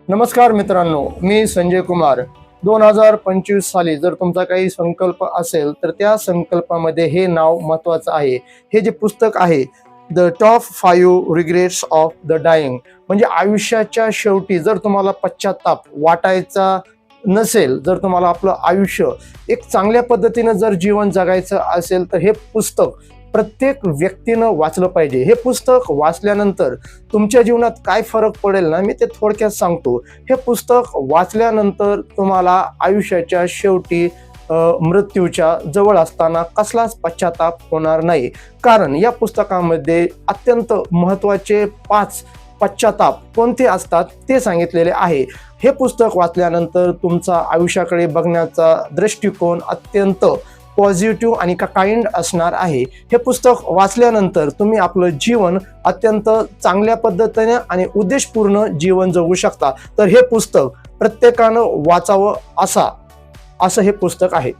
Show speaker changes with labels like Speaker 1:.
Speaker 1: नमस्कार मित्रांनो, मी संजय कुमार. 2025 साली जर तुमचा काही संकल्प असेल तर त्या संकल्पामध्ये हे नाव महत्वाचं आहे. हे जे पुस्तक आहे the top 5 regrets of the dying, म्हणजे आयुष्याच्या शेवटी जर तुम्हाला पश्चाताप वाटायचा नसेल, जर तुम्हाला आपलं आयुष्य एक चांगल्या पद्धतीनं जर जीवन जगायचं असेल तर हे पुस्तक प्रत्येक व्यक्तीनं वाचलं पाहिजे. हे पुस्तक वाचल्यानंतर तुमच्या जीवनात काय फरक पडेल ना, मी ते थोडक्यात सांगतो. हे पुस्तक वाचल्यानंतर तुम्हाला आयुष्याच्या शेवटी मृत्यूच्या जवळ असताना कसलाच पश्चाताप होणार नाही. कारण या पुस्तकामध्ये अत्यंत महत्त्वाचे 5 पश्चाताप कोणते असतात ते सांगितलेले आहे. हे पुस्तक वाचल्यानंतर तुमचा आयुष्याकडे बघण्याचा दृष्टिकोन अत्यंत पॉझिटिव्ह आणि काइंड असणार आहे. हे पुस्तक वाचल्यानंतर तुम्ही आपलं जीवन अत्यंत चांगल्या पद्धतीने आणि उद्देशपूर्ण जीवन जगू शकता. तर हे पुस्तक प्रत्येकानं वाचावं असं हे पुस्तक आहे.